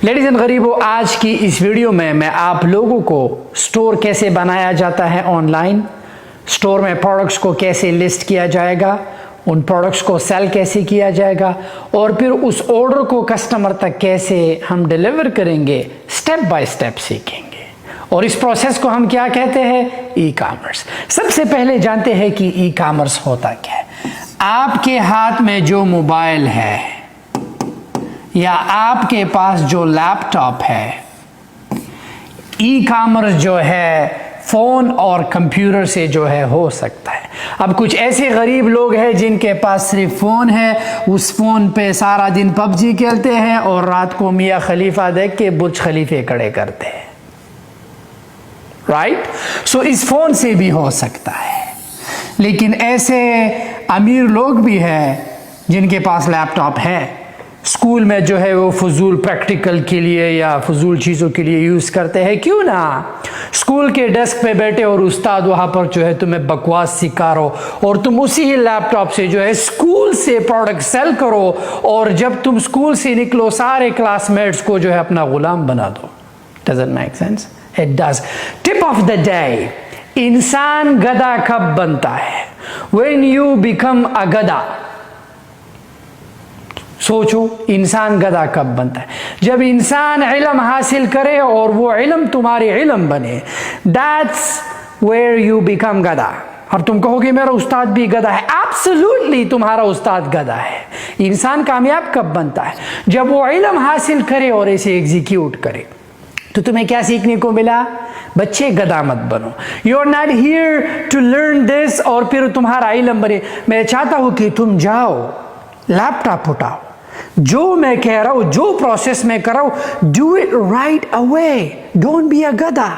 Ladies and غریبوں، آج کی اس ویڈیو میں آپ لوگوں کو سٹور کیسے بنایا جاتا ہے آن لائن، سٹور میں پروڈکٹس کو کیسے لسٹ کیا جائے گا، ان پروڈکٹس کو سیل کیسے کیا جائے گا، اور پھر اس آرڈر کو کسٹمر تک کیسے ہم ڈیلیور کریں گے، سٹیپ بائی سٹیپ سیکھیں گے۔ اور اس پروسیس کو ہم کیا کہتے ہیں؟ E commerce. سب سے پہلے جانتے ہیں کہ ای کامرس ہوتا کیا ہے۔ آپ کے ہاتھ میں جو موبائل ہے یا آپ کے پاس جو لیپ ٹاپ ہے، ای کامرس جو ہے فون اور کمپیوٹر سے جو ہے ہو سکتا ہے۔ اب کچھ ایسے غریب لوگ ہیں جن کے پاس صرف فون ہے، اس فون پہ سارا دن پب جی کھیلتے ہیں اور رات کو میاں خلیفہ دیکھ کے برج خلیفے کھڑے کرتے ہیں، رائٹ؟ سو اس فون سے بھی ہو سکتا ہے۔ لیکن ایسے امیر لوگ بھی ہیں جن کے پاس لیپ ٹاپ ہے، اسکول میں جو ہے وہ فضول پریکٹیکل کے لیے یا فضول چیزوں کے لیے یوز کرتے ہیں۔ کیوں نہ اسکول کے ڈیسک پہ بیٹھے اور استاد وہاں پر جو ہے تمہیں بکواس سکھا رہو اور تم اسی ہی لیپ ٹاپ سے جو ہے اسکول سے پروڈکٹ سیل کرو، اور جب تم اسکول سے نکلو سارے کلاس میٹس کو جو ہے اپنا غلام بنا دو۔ Doesn't make sense? It does. Tip of the day. انسان گدھا کب بنتا ہے؟ When you become a گدھا۔ سوچو، انسان گدھا کب بنتا ہے؟ جب انسان علم حاصل کرے اور وہ علم تمہاری علم بنے۔ That's where you become گدھا۔ اور تم کہو گے میرا استاد بھی گدھا ہے۔ Absolutely تمہارا استاد گدھا ہے۔ انسان کامیاب کب بنتا ہے؟ جب وہ علم حاصل کرے اور اسے ایگزیکیوٹ کرے۔ تو تمہیں کیا سیکھنے کو ملا؟ بچے گدھا مت بنو۔ You are not here to learn this اور پھر تمہارا علم بنے۔ میں چاہتا ہوں کہ تم جاؤ، لیپ ٹاپ اٹھاؤ، جو میں کہہ رہا ہوں، جو پروسیس میں کر رہا ہوں، do it right away. Don't be a گدھا۔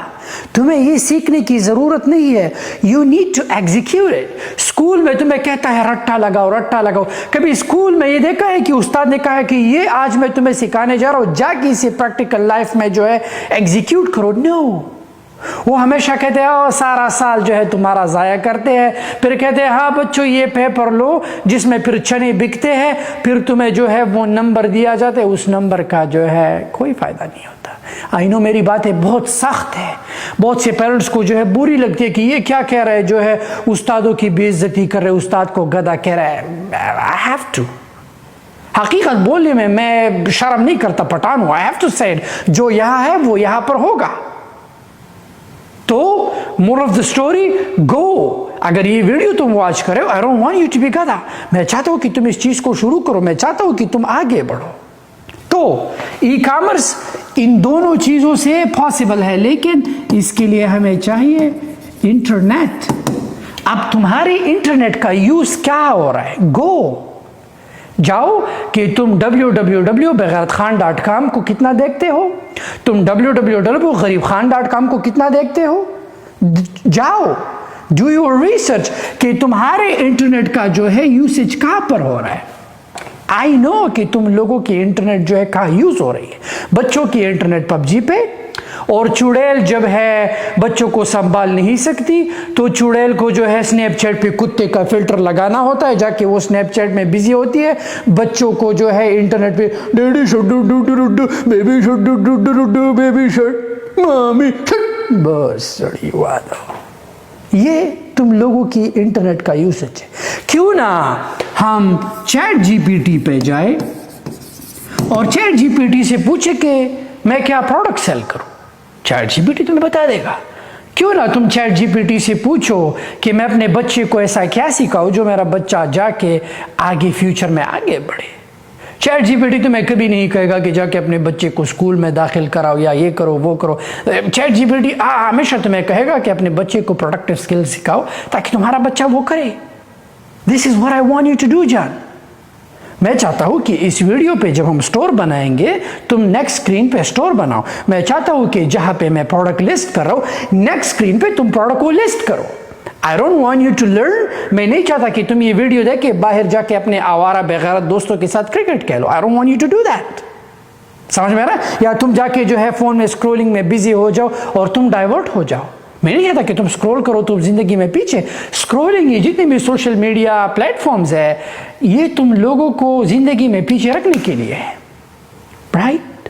تمہیں یہ سیکھنے کی ضرورت نہیں ہے، you need to execute it. School میں تمہیں کہتا ہے رٹا لگاؤ رٹا لگاؤ، کبھی اسکول میں یہ دیکھا ہے کہ استاد نے کہا ہے کہ یہ آج میں تمہیں سکھانے جا رہا ہوں، جا کے اسے پریکٹیکل لائف میں جو ہے ایگزیکیوٹ کرو؟ نو۔ وہ ہمیشہ کہتے ہیں سارا سال جو ہے تمہارا ضائع کرتے ہیں، پھر کہتے ہیں ہاں بچوں یہ پیپر لو جس میں پھر چنے بکتے ہیں، پھر تمہیں جو ہے وہ نمبر دیا جاتا ہے، اس نمبر کا جو ہے کوئی فائدہ نہیں ہوتا۔ آئی نو میری باتیں بہت سخت ہے، بہت سے پیرنٹس کو جو ہے بری لگتی ہے کہ یہ کیا کہہ رہے جو ہے استادوں کی بے عزتی کر رہے، استاد کو گدھا کہہ رہا ہے۔ I have to۔ حقیقت بولنے میں شرم نہیں کرتا، پٹھان ہوں۔ I have to say it۔ جو یہاں ہے وہ یہاں پر ہوگا۔ تو مور آف دا اسٹوری، گو۔ اگر یہ ویڈیو تم واچ کرے، I don't want you to be گدھا۔ میں چاہتا ہوں کہ تم اس چیز کو شروع کرو، میں چاہتا ہوں کہ تم آگے بڑھو۔ تو ای کامرس ان دونوں چیزوں سے پاسبل ہے، لیکن اس کے لیے ہمیں چاہیے انٹرنیٹ۔ اب تمہارے انٹرنیٹ کا یوز کیا ہو رہا ہے؟ گو، جاؤ کہ تم www.begharatKhan.com کو کتنا دیکھتے ہو، تم www.غریبخان.com کو کتنا دیکھتے ہو۔ جاؤ، ڈو یور ریسرچ کہ تمہارے انٹرنیٹ کا جو ہے یوسیج کہاں پر ہو رہا ہے۔ آئی نو کہ تم لوگوں کی انٹرنیٹ جو ہے کہاں یوز ہو رہی ہے۔ بچوں کی انٹرنیٹ پب جی پہ، اور چڑیل جب ہے بچوں کو سنبھال نہیں سکتی تو چڑیل کو جو ہے سنیپ چیٹ پہ کتے کا فلٹر لگانا ہوتا ہے، جا کے وہ سنیپ چیٹ میں بزی ہوتی ہے، بچوں کو جو ہے انٹرنیٹ پہ ڈیڈی شٹ do do do do, baby شٹ do do do do, baby شٹ، مامی شٹ، بس سڑی وعدہ۔ یہ تم لوگوں کی انٹرنیٹ کا یوسیج ہے۔ کیوں نہ ہم چیٹ جی پی ٹی پہ جائیں اور چیٹ جی پی ٹی سے پوچھے کہ میں کیا پروڈکٹ سیل کروں؟ چیٹ جی پی ٹی تمہیں بتا دے گا۔ کیوں نہ تم چیٹ جی پی ٹی سے پوچھو کہ میں اپنے بچے کو ایسا کیا سکھاؤں جو میرا بچہ جا کے آگے فیوچر میں آگے بڑھے۔ چیٹ جی پی ٹی تمہیں کبھی نہیں کہے گا کہ جا کے اپنے بچے کو اسکول میں داخل کراؤ یا یہ کرو وہ کرو۔ چیٹ جی پی ٹی ہمیشہ تمہیں کہے گا کہ اپنے بچے کو پروڈکٹیو اسکل سکھاؤ تاکہ تمہارا بچہ وہ کرے۔ This is what I want you to do جان۔ میں چاہتا ہوں کہ اس ویڈیو پہ جب ہم سٹور بنائیں گے، تم نیکسٹ سکرین پہ سٹور بناؤ۔ میں چاہتا ہوں کہ جہاں پہ میں پروڈکٹ لسٹ کر رہا ہوں، نیکسٹ سکرین پہ تم پروڈکٹ کو لسٹ کرو۔ I don't want you to learn۔ میں نہیں چاہتا کہ تم یہ ویڈیو دیکھ کے باہر جا کے اپنے آوارہ بغیرت دوستوں کے ساتھ کرکٹ کھیلو۔ I don't want you to do that۔ سمجھ میں آ رہا ہے؟ یا تم جا کے جو ہے فون میں اسکرولنگ میں بزی ہو جاؤ اور تم ڈائیورٹ ہو جاؤ۔ میں نہیں کہتا کہ تم سکرول کرو تم زندگی میں پیچھے۔ سکرولنگ یہ جتنے بھی سوشل میڈیا پلیٹ فارمز ہے، یہ تم لوگوں کو زندگی میں پیچھے رکھنے کے لیے ہے، رائٹ؟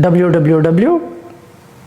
www,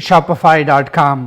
shopify.com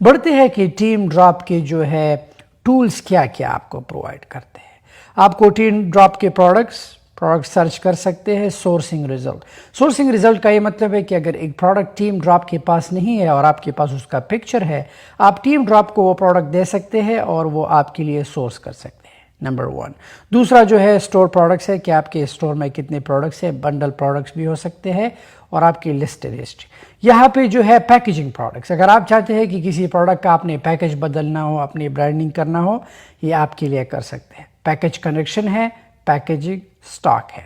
بڑھتے ہیں کہ ٹیم ڈراپ کے جو ہے ٹولز کیا کیا آپ کو پرووائڈ کرتے ہیں. آپ کو ٹیم ڈراپ کے پروڈکٹ سرچ کر سکتے ہیں. سورسنگ ریزلٹ کا یہ مطلب ہے کہ اگر ایک پروڈکٹ ٹیم ڈراپ کے پاس نہیں ہے اور آپ کے پاس اس کا پکچر ہے, آپ ٹیم ڈراپ کو وہ پروڈکٹ دے سکتے ہیں اور وہ آپ کے لیے سورس کر سکتے ہیں. نمبر 1. دوسرا جو ہے اسٹور پروڈکٹس ہے کہ آپ کے اسٹور میں کتنے پروڈکٹس ہیں. بنڈل پروڈکٹس بھی ہو سکتے ہیں اور آپ کی لسٹڈ ہسٹری. یہاں پہ جو ہے پیکیجنگ پروڈکٹس, اگر آپ چاہتے ہیں کہ کسی پروڈکٹ کا اپنے پیکیج بدلنا ہو, اپنی برانڈنگ کرنا ہو, یہ آپ کے لیے کر سکتے ہیں. پیکیج کنیکشن ہے, پیکیجنگ سٹاک ہے.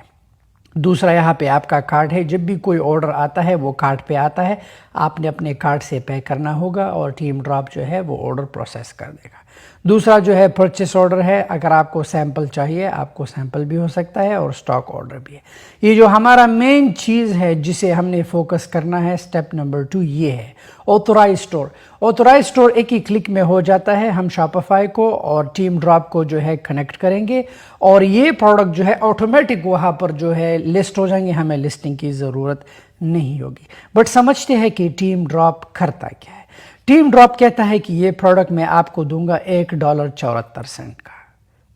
دوسرا یہاں پہ آپ کا کارڈ ہے. جب بھی کوئی آرڈر آتا ہے وہ کارڈ پہ آتا ہے, آپ نے اپنے کارڈ سے پے کرنا ہوگا اور ٹیم ڈراپ جو ہے وہ آرڈر پروسیس کر دے گا. دوسرا جو ہے پرچیس آرڈر ہے. اگر آپ کو سیمپل چاہیے آپ کو سیمپل بھی ہو سکتا ہے اور سٹاک آرڈر بھی ہے. یہ جو ہمارا مین چیز ہے جسے ہم نے فوکس کرنا ہے, اسٹیپ نمبر 2 یہ ہے آتھورائز اسٹور. آتھورائز اسٹور ایک ہی کلک میں ہو جاتا ہے. ہم شاپیفائی کو اور ٹیم ڈراپ کو جو ہے کنیکٹ کریں گے اور یہ پروڈکٹ جو ہے آٹومیٹک وہاں پر جو ہے لسٹ ہو جائیں گے. ہمیں لسٹنگ کی ضرورت نہیں ہوگی. بٹ سمجھتے ہیں کہ ٹیم ڈراپ کرتا کیا ہے. ٹیم ڈراپ کہتا ہے کہ یہ پروڈکٹ میں آپ کو دوں گا $1.74 کا.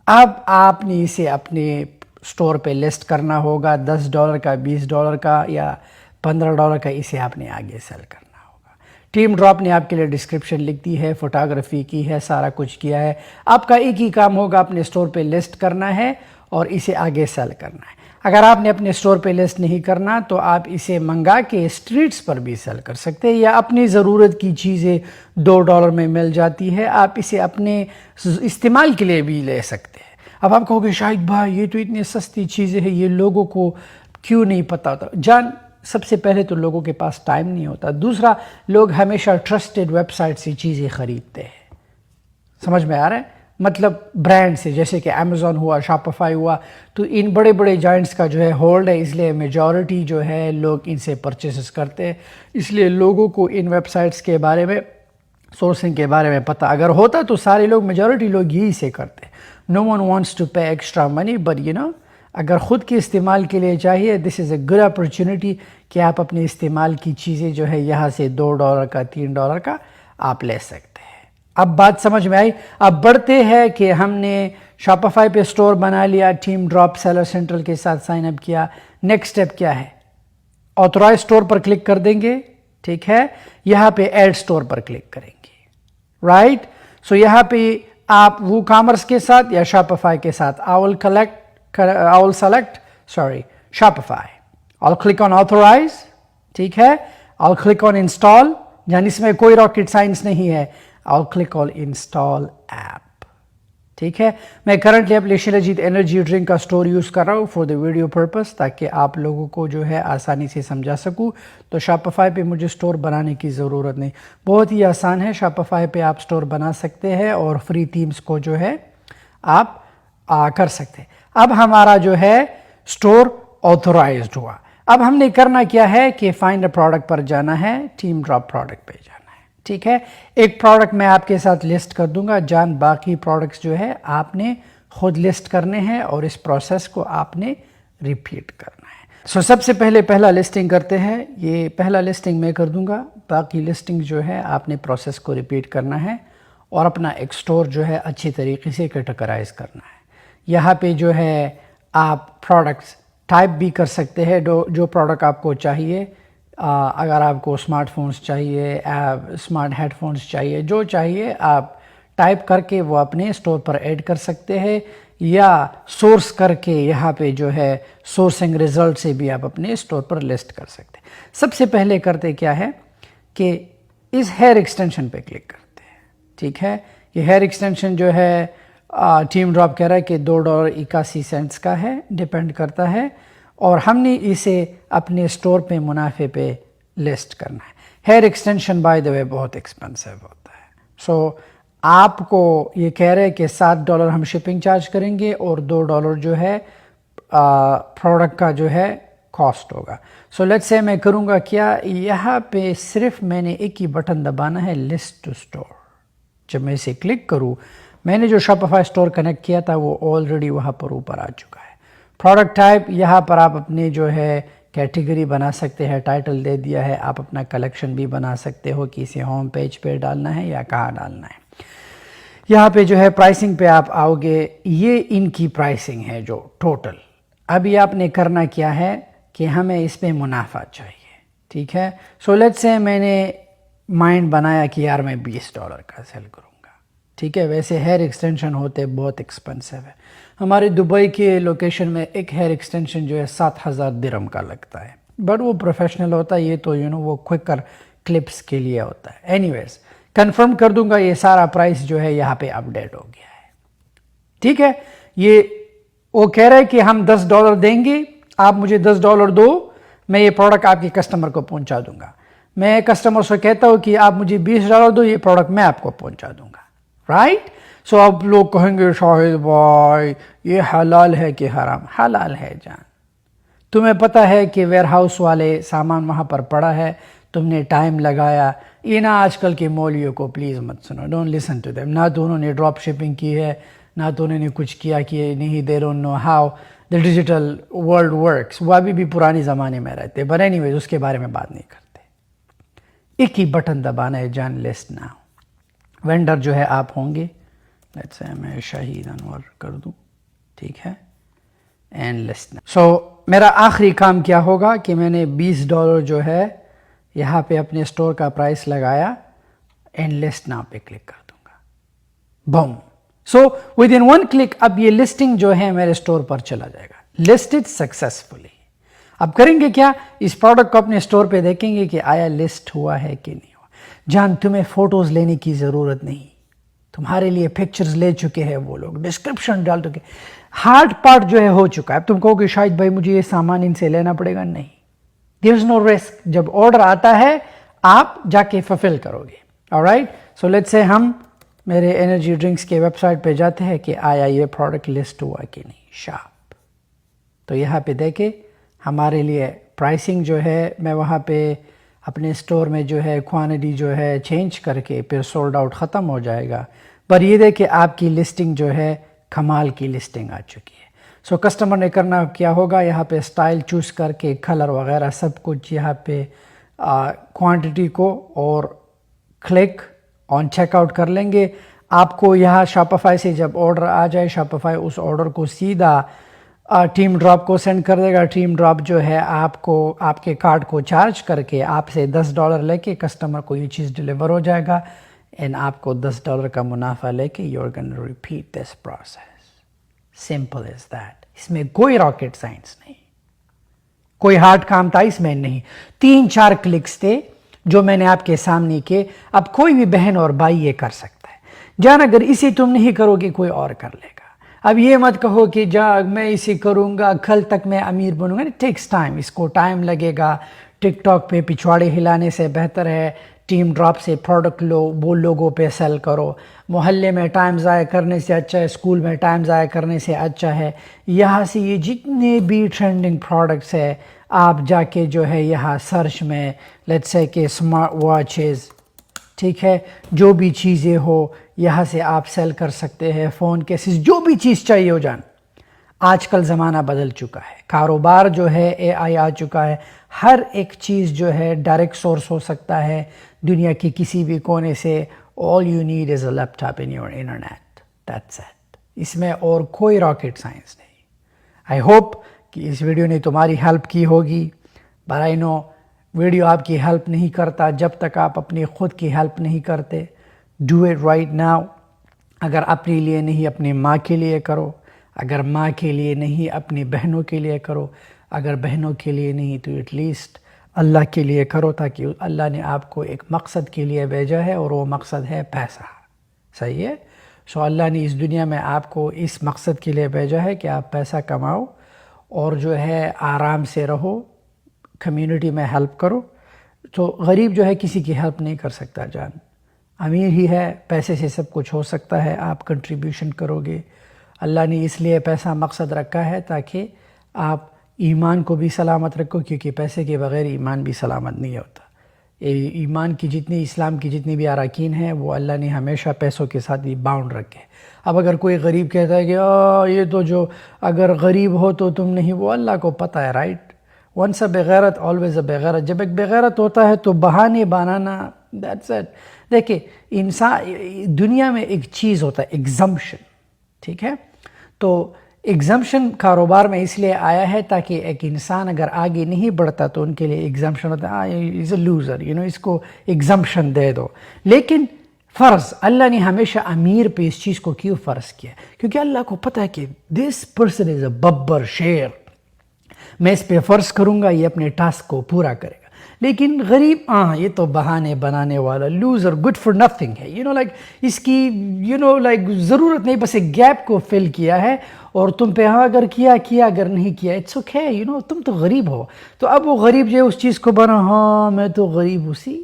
اب آپ نے اسے اپنے اسٹور پہ لسٹ کرنا ہوگا. $10 کا, $20 کا یا $15 کا, اسے آپ نے آگے سیل کرنا ہوگا. ٹیم ڈراپ نے آپ کے لیے ڈسکرپشن لکھ دی ہے, فوٹوگرافی کی ہے, سارا کچھ کیا ہے. آپ کا ایک ہی کام ہوگا, اپنے اسٹور پہ لسٹ کرنا ہے اور اسے آگے سیل کرنا ہے. اگر آپ نے اپنے اسٹور پہ لسٹ نہیں کرنا تو آپ اسے منگا کے اسٹریٹس پر بھی سیل کر سکتے ہیں, یا اپنی ضرورت کی چیزیں $2 میں مل جاتی ہے, آپ اسے اپنے استعمال کے لیے بھی لے سکتے ہیں. اب آپ کہو گے شاہد بھائی یہ تو اتنی سستی چیزیں ہیں, یہ لوگوں کو کیوں نہیں پتا ہوتا؟ جان, سب سے پہلے تو لوگوں کے پاس ٹائم نہیں ہوتا. دوسرا, لوگ ہمیشہ ٹرسٹڈ ویب سائٹ سے چیزیں خریدتے ہیں. سمجھ میں آ رہا ہے؟ مطلب برانڈ سے, جیسے کہ امیزون ہوا, شاپیفائی ہوا, تو ان بڑے بڑے جائنٹس کا جو ہے ہولڈ ہے, اس لیے میجورٹی جو ہے لوگ ان سے پرچیسز کرتے ہیں. اس لیے لوگوں کو ان ویب سائٹس کے بارے میں, سورسنگ کے بارے میں پتہ اگر ہوتا تو سارے لوگ, میجورٹی لوگ یہی سے کرتے. No one wants to pay extra money, but اگر خود کے استعمال کے لیے چاہیے, دس از اے گڈ اپرچونٹی کہ آپ اپنے استعمال کی چیزیں جو ہے یہاں سے $2 کا, $3 کا آپ لے سکتے ہیں. اب بات سمجھ میں آئی. اب بڑھتے ہیں کہ ہم نے شاپیفائی پہ اسٹور بنا لیا, ٹیم ڈراپ سیلر سینٹرل کے ساتھ سائن اپ کیا. نیکسٹ اسٹیپ کیا ہے؟ آتھورائز اسٹور پر کلک کر دیں گے. ٹھیک ہے, یہاں پہ ایڈ اسٹور پر کلک کریں گے. رائٹ, سو یہاں پہ آپ وو کامرس کے ساتھ یا شاپیفائی کے ساتھ, I will select Shopify. I'll click on authorize. ٹھیک ہے, I'll click on install, یعنی اس میں کوئی راکٹ سائنس نہیں ہے. I'll click on install app. ٹھیک ہے, میں کرنٹلی اپنے شیلاجیت انرجی ڈرنک کا اسٹور یوز کر رہا ہوں فور دا ویڈیو پرپز, تاکہ آپ لوگوں کو جو ہے آسانی سے سمجھا سکوں. تو شاپیفائی پہ مجھے اسٹور بنانے کی ضرورت نہیں, بہت ہی آسان ہے. شاپیفائی پہ آپ اسٹور بنا سکتے ہیں اور فری تھیمز کو جو ہے آپ کر سکتے ہیں. اب ہمارا جو ہے اسٹور آتھورائزڈ ہوا. اب ہم نے کرنا کیا ہے کہ فائنڈ اے پروڈکٹ پر جانا ہے, ٹیم ڈراپ پروڈکٹ پہ جانا ہے. ٹھیک ہے, ایک پروڈکٹ میں آپ کے ساتھ لسٹ کر دوں گا. جان, باقی پروڈکٹس جو ہے آپ نے خود لسٹ کرنے ہیں اور اس پروسیس کو آپ نے ریپیٹ کرنا ہے. سو سب سے پہلے پہلا لسٹنگ کرتے ہیں. یہ پہلا لسٹنگ میں کر دوں گا, باقی لسٹنگ جو ہے آپ نے پروسیس کو ریپیٹ کرنا ہے اور اپنا ایک اسٹور جو ہے اچھی طریقے سے کیٹیگرائز کرنا ہے. یہاں پہ جو ہے آپ پروڈکٹس ٹائپ بھی کر سکتے ہیں جو پروڈکٹ آپ کو چاہیے. اگر آپ کو اسمارٹ فونز چاہیے, اسمارٹ ہیڈ فونز چاہیے, جو چاہیے آپ ٹائپ کر کے وہ اپنے اسٹور پر ایڈ کر سکتے ہیں, یا سورس کر کے یہاں پہ جو ہے سورسنگ ریزلٹ سے بھی آپ اپنے اسٹور پر لسٹ کر سکتے ہیں. سب سے پہلے کرتے کیا ہے کہ اس ہیئر ایکسٹینشن پہ کلک کرتے ہیں. ٹھیک ہے, یہ ہیئر ایکسٹینشن جو ہے ٹیم ڈراپ کہہ رہا ہے کہ $2.81 کا ہے, ڈیپینڈ کرتا ہے, اور ہم نے اسے اپنے اسٹور پہ منافع پہ لسٹ کرنا ہے. ہیئر ایکسٹینشن بائی دا وے بہت ایکسپینسو ہوتا ہے. سو آپ کو یہ کہہ رہے ہیں کہ $7 ہم شپنگ چارج کریں گے اور $2 جو ہے پروڈکٹ کا جو ہے کاسٹ ہوگا. سو لیٹس سے میں کروں گا کیا, یہاں پہ صرف میں نے ایک ہی بٹن دبانا ہے, لسٹ ٹو اسٹور. جب میں اسے کلک کروں, میں نے جو شاپیفائی اسٹور کنیکٹ کیا تھا وہ آلریڈی وہاں پر اوپر آ چکا ہے. پروڈکٹ ٹائپ, یہاں پر آپ اپنے جو ہے کیٹیگری بنا سکتے ہیں, ٹائٹل دے دیا ہے, آپ اپنا کلیکشن بھی بنا سکتے ہو, کسی ہوم پیج پہ ڈالنا ہے یا کہاں ڈالنا ہے. یہاں پہ جو ہے پرائسنگ پہ آپ آؤ گے, یہ ان کی پرائسنگ ہے جو ٹوٹل. ابھی آپ نے کرنا کیا ہے کہ ہمیں اس پہ منافع چاہیے, ٹھیک ہے. سو لیٹس سے میں نے مائنڈ بنایا کہ یار میں $20 کا سیل کروں گا, ٹھیک ہے. ویسے ہیئر ایکسٹینشن ہوتے بہت ایکسپینسو ہے. ہمارے دبئی کے لوکیشن میں ایک ہیئر ایکسٹینشن جو ہے 7,000 درہم کا لگتا ہے, بٹ وہ پروفیشنل ہوتا ہے, یہ تو وہ کوئکر کلپس کے لیے ہوتا ہے. اینی ویز کنفرم کر دوں گا, یہ سارا پرائس جو ہے یہاں پہ اپڈیٹ ہو گیا ہے, ٹھیک ہے. یہ وہ کہہ رہے کہ ہم $10 دیں گے, آپ مجھے $10 دو, میں یہ پروڈکٹ آپ کے کسٹمر کو پہنچا دوں گا. میں کسٹمر سے کہتا ہوں کہ آپ مجھے $20 دو, یہ پروڈکٹ میں آپ کو پہنچا دوں گا, رائٹ. سو اب لوگ کہیں گے شاہد بھائی یہ حلال ہے کہ حرام؟ حلال ہے جان. تمہیں پتہ ہے کہ ویئر ہاؤس والے سامان وہاں پر پڑا ہے, تم نے ٹائم لگایا. یہ نا آج کل کے مولویوں کو پلیز مت سنو, ڈونٹ لسن ٹو دیم. نہ تو انہوں نے ڈراپ شپنگ کی ہے, نہ تو انہوں نے کچھ کیا کہ نہیں, they don't know how the digital world works. وہ ابھی بھی پرانے زمانے میں رہتے, بٹ اینی ویز اس کے بارے میں بات نہیں کرتے. ایک ہی بٹن دبانا ہے جان, لسٹ ناؤ. وینڈر جو ہے آپ ہوں گے, لیٹس سے میں شہید انور کر دوں, ٹھیک ہے, اینڈ لسٹ ناؤ. سو میرا آخری کام کیا ہوگا کہ میں نے $20 جو ہے یہاں پہ اپنے اسٹور کا پرائس لگایا, اینڈ لسٹ ناؤ پہ کلک کر دوں گا, boom. So with in 1 click اب یہ لسٹنگ جو ہے میرے اسٹور پر چلا جائے گا, لسٹڈ سکسیسفلی. اب کریں گے کیا, اس پروڈکٹ کو اپنے اسٹور پہ دیکھیں گے کہ آیا لسٹ ہوا ہے کہ نہیں ہوا. جان تمہیں فوٹوز لینے کی ضرورت نہیں, تمہارے لیے پکچرز لے چکے ہیں وہ لوگ, ڈسکرپشن ڈال چکے, ہارڈ پارٹ جو ہے ہو چکا ہے. اب تم کہو کہ شاید بھائی مجھے یہ سامان ان سے لینا پڑے گا, نہیں, دیر از نو رسک. جب آرڈر آتا ہے آپ جا کے فلفل کرو گے, آلرائٹ. سو لیٹس سے ہم میرے انرجی ڈرنکس کے ویب سائٹ پہ جاتے ہیں کہ آیا یہ پروڈکٹ لسٹ ہوا کہ نہیں, شاپ. تو یہاں پہ دیکھیں ہمارے لیے پرائسنگ جو ہے, میں وہاں پہ اپنے اسٹور میں جو ہے کوانٹٹی جو ہے چینج کر کے پھر سولڈ آؤٹ ختم ہو جائے گا. پر یہ دیکھیں آپ کی لسٹنگ جو ہے کمال کی لسٹنگ آ چکی ہے. سو کسٹمر نے کرنا کیا ہوگا, یہاں پہ اسٹائل چوز کر کے کلر وغیرہ سب کچھ یہاں پہ کوانٹٹی کو اور کلک آن چیک آؤٹ کر لیں گے. آپ کو یہاں شاپیفائی سے جب آرڈر آ جائے, شاپیفائی اس آرڈر کو سیدھا ٹیم ڈراپ کو سینڈ کر دے گا. ٹیم ڈراپ جو ہے آپ کو آپ کے کارڈ کو چارج کر کے آپ سے $10 لے کے کسٹمر کو یہ چیز ڈلیور ہو جائے گا, اینڈ آپ کو $10 کا منافع لے کے you are gonna repeat this process. Simple is that. اس میں کوئی راکٹ سائنس نہیں, کوئی ہارڈ کام تھا اس میں نہیں. 3-4 کلکس تھے جو میں نے آپ کے سامنے کیے. اب کوئی بھی بہن اور بھائی یہ کر سکتا ہے. جان اگر اسے تم نہیں کرو گے کوئی اور کر لے گا. اب یہ مت کہو کہ میں اسے کروں گا کل تک میں امیر بنوں گا. ٹیکس ٹائم, اس کو ٹائم لگے گا. ٹک ٹاک پہ پچھواڑے ہلانے سے بہتر ہے ٹیم ڈراپ سے پروڈکٹ لو, وہ لوگوں پہ سیل کرو. محلے میں ٹائم ضائع کرنے سے اچھا ہے, اسکول میں ٹائم ضائع کرنے سے اچھا ہے یہاں سے یہ جتنے بھی ٹرینڈنگ پروڈکٹس ہے آپ جا کے جو ہے یہاں سرچ میں لیٹس سے کہ اسمارٹ واچز, ٹھیک ہے, جو بھی چیزیں ہو یہاں سے آپ سیل کر سکتے ہیں. فون کیسز, جو بھی چیز چاہیے ہو جان. آج کل زمانہ بدل چکا ہے, کاروبار جو ہے اے آئی آ چکا ہے. ہر ایک چیز جو ہے ڈائریکٹ سورس ہو سکتا ہے دنیا کے کسی بھی کونے سے. all you need is a laptop in your internet, that's it. اس میں اور کوئی راکٹ سائنس نہیں. I hope کہ اس ویڈیو نے تمہاری ہیلپ کی ہوگی, but I know ویڈیو آپ کی ہیلپ نہیں کرتا جب تک آپ اپنی خود کی ہیلپ نہیں کرتے. Do it right now. اگر اپنے لیے نہیں اپنی ماں کے لیے کرو, اگر ماں کے لیے نہیں اپنی بہنوں کے لیے کرو, اگر بہنوں کے لیے نہیں تو ایٹ لیسٹ اللہ کے لیے کرو, تاکہ اللہ نے آپ کو ایک مقصد کے لیے بھیجا ہے اور وہ مقصد ہے پیسہ. صحیح ہے. سو اللہ نے اس دنیا میں آپ کو اس مقصد کے لیے بھیجا ہے کہ آپ پیسہ کماؤ اور جو ہے آرام سے رہو, کمیونٹی میں ہیلپ کرو. تو غریب جو ہے کسی کی ہیلپ نہیں کر سکتا جان, امیر ہی ہے, پیسے سے سب کچھ ہو سکتا ہے. آپ کنٹریبیوشن کرو گے. اللہ نے اس لیے پیسہ مقصد رکھا ہے تاکہ آپ ایمان کو بھی سلامت رکھو, کیونکہ پیسے کے بغیر ایمان بھی سلامت نہیں ہوتا. ایمان کی جتنی, اسلام کی جتنی بھی اراکین ہیں وہ اللہ نے ہمیشہ پیسوں کے ساتھ بھی باؤنڈ رکھے. اب اگر کوئی غریب کہتا ہے کہ یہ تو جو اگر غریب ہو تو تم نہیں, وہ اللہ کو پتہ ہے, رائٹ. once a بغیرت always a بغیرت. جب ایک بغیرت ہوتا ہے تو بہانے بنانا, that's it. دیکھیں انسان دنیا میں ایک چیز ہوتا ہے ایگزمپشن, ٹھیک ہے؟ تو ایگزمپشن کاروبار میں اس لیے آیا ہے تاکہ ایک انسان اگر آگے نہیں بڑھتا تو ان کے لیے ایگزمپشن ہوتا ہے, از اے لوزر, اس کو ایگزمپشن دے دو. لیکن فرض اللہ نے ہمیشہ امیر پہ اس چیز کو کیوں فرض کیا؟ کیونکہ اللہ کو پتہ ہے کہ دس پرسن از اے ببر شیر, میں اس پہ فرض کروں گا, یہ اپنے ٹاسک کو پورا کرے گا. لیکن غریب یہ تو بہانے بنانے والا لوزر, گڈ فار نتھنگ ہے, لائک اس کی لائک ضرورت نہیں, بس ایک گیپ کو فل کیا ہے, اور تم پہ اگر کیا اگر نہیں کیا اٹس اوکے, تم تو غریب ہو. تو اب وہ غریب جو اس چیز کو بنا, میں تو غریب ہوں. سی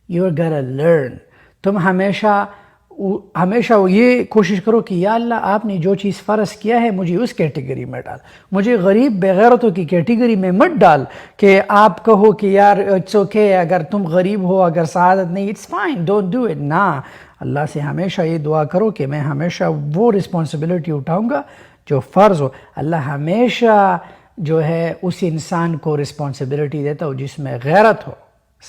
یو آر گونا لرن. تم ہمیشہ یہ کوشش کرو کہ یا اللہ آپ نے جو چیز فرض کیا ہے مجھے اس کیٹیگری میں ڈال, مجھے غریب بغیرتوں کی کیٹیگری میں مت ڈال کہ آپ کہو کہ یار اٹس اوکے اگر تم غریب ہو, اگر سعادت نہیں, it's fine, don't do it. نا, اللہ سے ہمیشہ یہ دعا کرو کہ میں ہمیشہ وہ رسپانسبلٹی اٹھاؤں گا جو فرض ہو. اللہ ہمیشہ جو ہے اس انسان کو رسپانسبلٹی دیتا ہو جس میں غیرت ہو.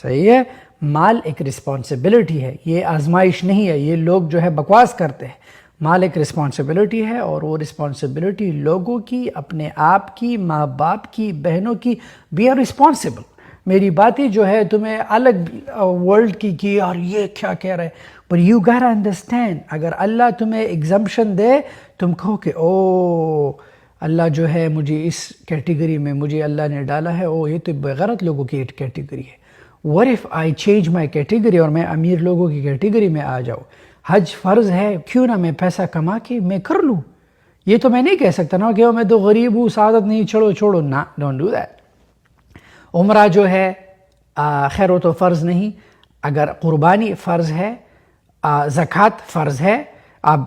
صحیح ہے؟ مال ایک رسپانسبلٹی ہے, یہ آزمائش نہیں ہے. یہ لوگ جو ہے بکواس کرتے ہیں. مال ایک رسپانسبلٹی ہے, اور وہ رسپانسبلٹی لوگوں کی, اپنے آپ کی, ماں باپ کی, بہنوں کی. Be are responsible. میری باتیں جو ہے تمہیں الگ ورلڈ کی اور یہ کیا کہہ رہے, پر یو گاٹا انڈرسٹینڈ. اگر اللہ تمہیں ایگزمپشن دے, تم کہو کہ او اللہ جو ہے مجھے اس کیٹیگری میں مجھے اللہ نے ڈالا ہے, یہ تو بغیرت لوگوں کی کیٹیگری ہے. what if I change my category اور میں امیر لوگوں کی کیٹیگری میں آ جاؤں؟ حج فرض ہے, کیوں نہ میں پیسہ کما کے میں کر لوں. یہ تو میں نہیں کہہ سکتا نا کہ میں تو غریب ہوں, سعادت نہیں, چھوڑو نا, ڈونٹ ڈو دیٹ. عمرہ جو ہے خیر وہ تو فرض نہیں, اگر قربانی فرض ہے, زکوٰۃ فرض ہے. اب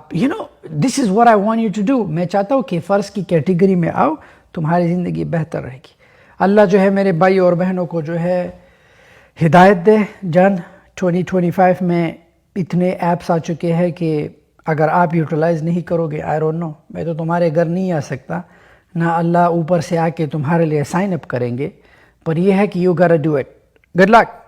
دس از what I want you to do. میں چاہتا ہوں کہ فرض کی کیٹیگری میں آؤ, تمہاری زندگی بہتر رہے گی. اللہ جو ہے میرے بھائی اور بہنوں کو جو ہے ہدایت دے. جان 2025 میں اتنے ایپس آ چکے ہیں کہ اگر آپ یوٹیلائز نہیں کرو گے, آئی ڈونٹ نو, میں تو تمہارے گھر نہیں آ سکتا, نہ اللہ اوپر سے آ کے تمہارے لیے سائن اپ کریں گے, پر یہ ہے کہ you gotta do it. Good look.